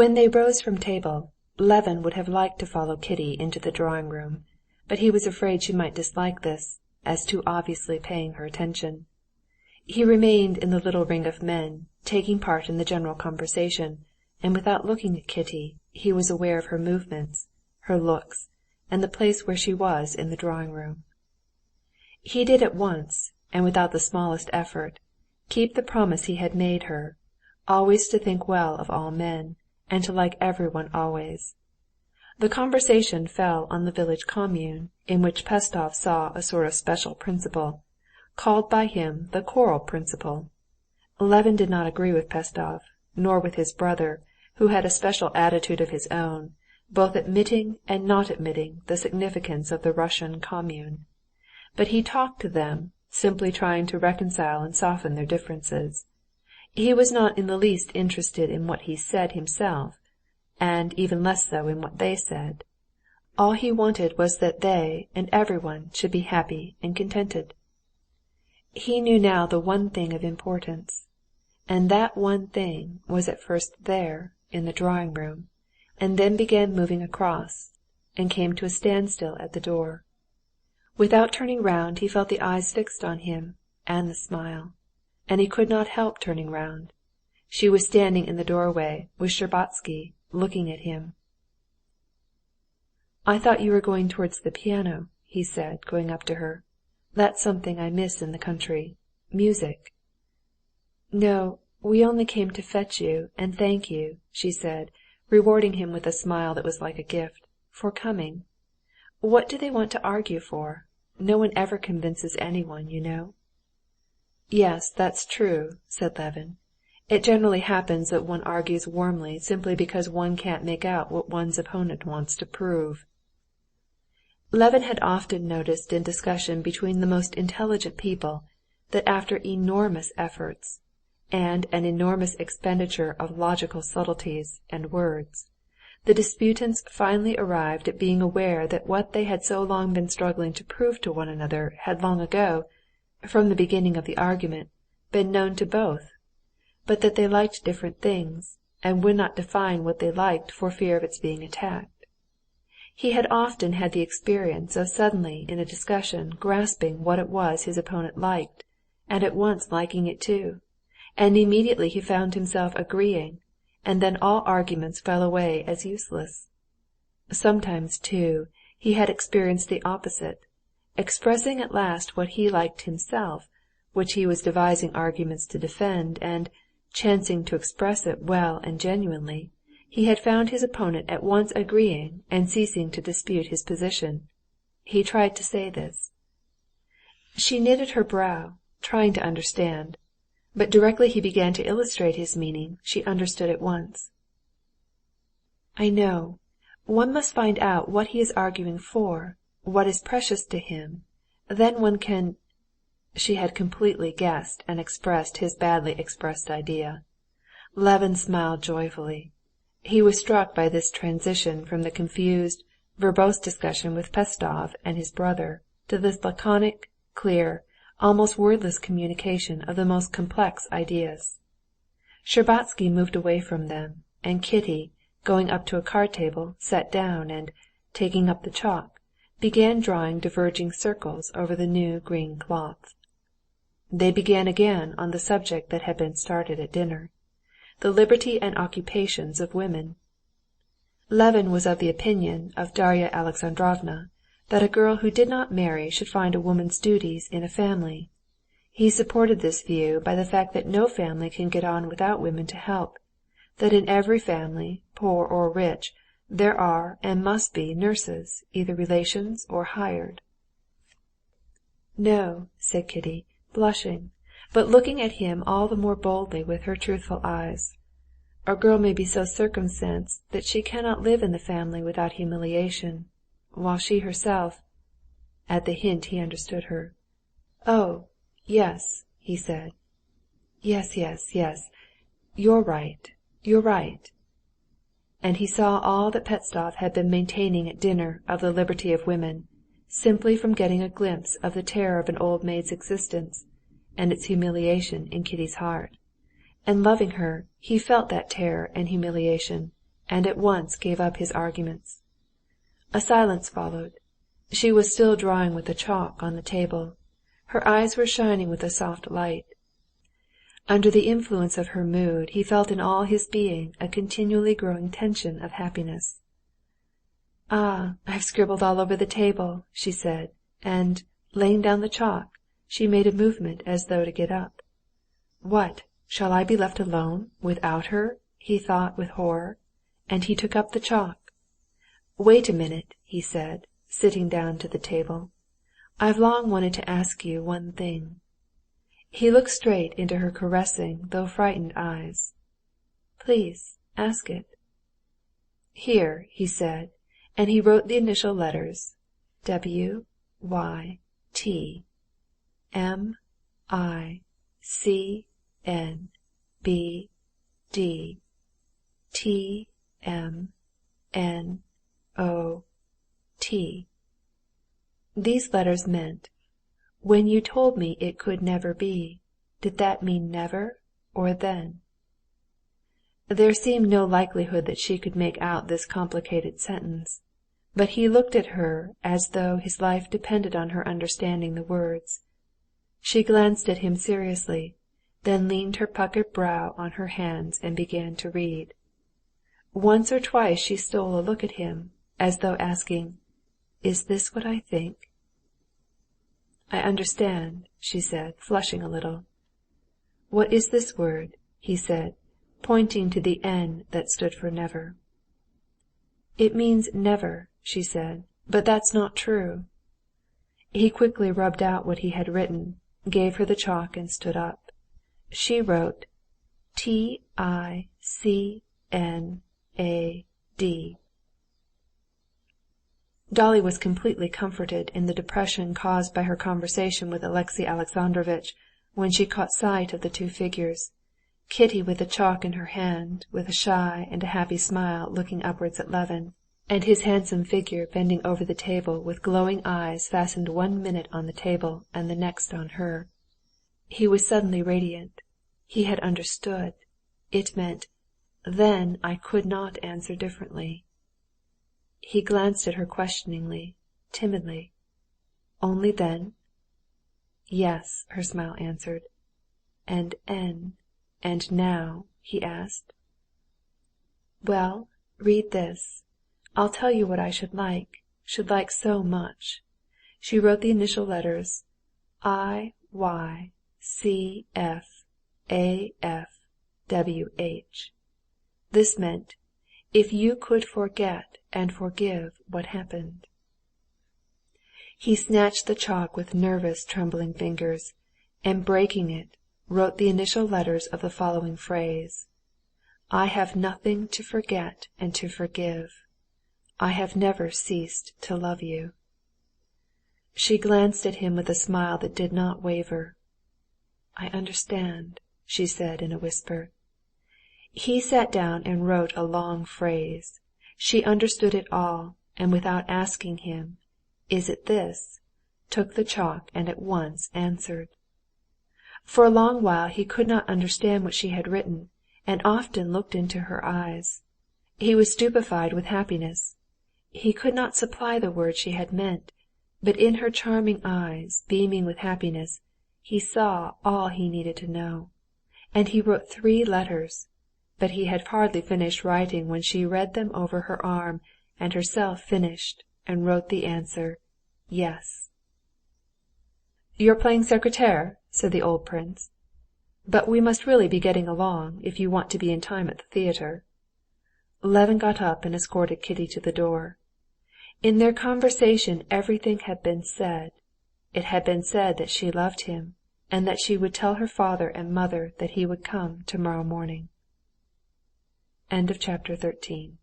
When they rose from table, Levin would have liked to follow Kitty into the drawing-room, but he was afraid she might dislike this, as too obviously paying her attention. He remained in the little ring of men, taking part in the general conversation, and without looking at Kitty, he was aware of her movements, her looks, and the place where she was in the drawing-room. He did at once, and without the smallest effort, keep the promise he had made her, always to think well of all men, and to like everyone always. The conversation fell on the village commune, in which Pestov saw a sort of special principle, called by him the choral principle. Levin did not agree with Pestov, nor with his brother, who had a special attitude of his own, both admitting and not admitting the significance of the Russian commune. But he talked to them, simply trying to reconcile and soften their differences. He was not in the least interested in what he said himself, and even less so in what they said. All he wanted was that they and everyone should be happy and contented. He knew now the one thing of importance, and that one thing was at first there, in the drawing-room, and then began moving across, and came to a standstill at the door. Without turning round he felt the eyes fixed on him, and the smile, and he could not help turning round. She was standing in the doorway, with Shtcherbatsky, looking at him. "I thought you were going towards the piano," he said, going up to her. "That's something I miss in the country. Music." "No, we only came to fetch you and thank you," she said, rewarding him with a smile that was like a gift, "for coming. What do they want to argue for? No one ever convinces anyone, you know." "Yes, that's true," said Levin. "It generally happens that one argues warmly simply because one can't make out what one's opponent wants to prove." Levin had often noticed in discussion between the most intelligent people that after enormous efforts, and an enormous expenditure of logical subtleties and words, the disputants finally arrived at being aware that what they had so long been struggling to prove to one another had long ago, from the beginning of the argument, been known to both, but that they liked different things, and would not define what they liked for fear of its being attacked. He had often had the experience of suddenly in a discussion grasping what it was his opponent liked, and at once liking it too, and immediately he found himself agreeing, and then all arguments fell away as useless. Sometimes, too, he had experienced the opposite, expressing at last what he liked himself, which he was devising arguments to defend, and, chancing to express it well and genuinely, he had found his opponent at once agreeing and ceasing to dispute his position. He tried to say this. She knitted her brow, trying to understand, but directly he began to illustrate his meaning, she understood at once. "I know. One must find out what he is arguing for, what is precious to him. Then one can—" She had completely guessed and expressed his badly expressed idea. Levin smiled joyfully. He was struck by this transition from the confused, verbose discussion with Pestov and his brother to this laconic, clear, almost wordless communication of the most complex ideas. Shtcherbatsky moved away from them, and Kitty, going up to a card table, sat down and, taking up the chalk, began drawing diverging circles over the new green cloth. They began again on the subject that had been started at dinner, the liberty and occupations of women. Levin was of the opinion of Darya Alexandrovna that a girl who did not marry should find a woman's duties in a family. He supported this view by the fact that no family can get on without women to help, that in every family, poor or rich, there are and must be nurses, either relations or hired. "No," said Kitty, blushing, but looking at him all the more boldly with her truthful eyes. "A girl may be so circumstanced that she cannot live in the family without humiliation, while she herself—" At the hint he understood her. "Oh, yes," he said. "Yes, yes, yes. You're right, you're right." And he saw all that Pestov had been maintaining at dinner of the liberty of women, simply from getting a glimpse of the terror of an old maid's existence, and its humiliation in Kitty's heart. And loving her, he felt that terror and humiliation, and at once gave up his arguments. A silence followed. She was still drawing with the chalk on the table. Her eyes were shining with a soft light. Under the influence of her mood he felt in all his being a continually growing tension of happiness. "Ah, I've scribbled all over the table," she said, and, laying down the chalk, she made a movement as though to get up. "What, shall I be left alone, without her?" he thought with horror, and he took up the chalk. "Wait a minute," he said, sitting down to the table. "I've long wanted to ask you one thing." He looked straight into her caressing though frightened eyes. "Please, ask it." "Here," he said, and he wrote the initial letters W, Y, T, M, I, C, N, B, D, T, M, N, O, T. These letters meant, "When you told me it could never be, did that mean never, or then?" There seemed no likelihood that she could make out this complicated sentence, but he looked at her as though his life depended on her understanding the words. She glanced at him seriously, then leaned her puckered brow on her hands and began to read. Once or twice she stole a look at him, as though asking, "Is this what I think?" "I understand," she said, flushing a little. "What is this word?" he said, pointing to the N that stood for never. "It means never," she said, "but that's not true." He quickly rubbed out what he had written, gave her the chalk and stood up. She wrote T-I-C-N-A-D. Dolly was completely comforted in the depression caused by her conversation with Alexey Alexandrovitch when she caught sight of the two figures, Kitty with the chalk in her hand, with a shy and a happy smile looking upwards at Levin, and his handsome figure bending over the table with glowing eyes fastened 1 minute on the table and the next on her. He was suddenly radiant. He had understood. It meant, "Then I could not answer differently." He glanced at her questioningly, timidly. "Only then?" "Yes," her smile answered. "And now?" he asked. "Well, read this. I'll tell you what I should like so much." She wrote the initial letters I-Y-C-F-A-F-W-H. This meant, "If you could forget and forgive what happened." He snatched the chalk with nervous, trembling fingers, and breaking it, wrote the initial letters of the following phrase: "I have nothing to forget and to forgive. I have never ceased to love you." She glanced at him with a smile that did not waver. "I understand," she said in a whisper. He sat down and wrote a long phrase. She understood it all, and without asking him, "Is it this?" took the chalk and at once answered. For a long while he could not understand what she had written, and often looked into her eyes. He was stupefied with happiness. He could not supply the words she had meant, but in her charming eyes, beaming with happiness, he saw all he needed to know. And he wrote 3 letters, but he had hardly finished writing when she read them over her arm, and herself finished, and wrote the answer, "Yes." "You're playing secrétaire?" said the old prince. "But we must really be getting along, if you want to be in time at the theatre." Levin got up and escorted Kitty to the door. In their conversation everything had been said. It had been said that she loved him, and that she would tell her father and mother that he would come tomorrow morning. Chapter 13.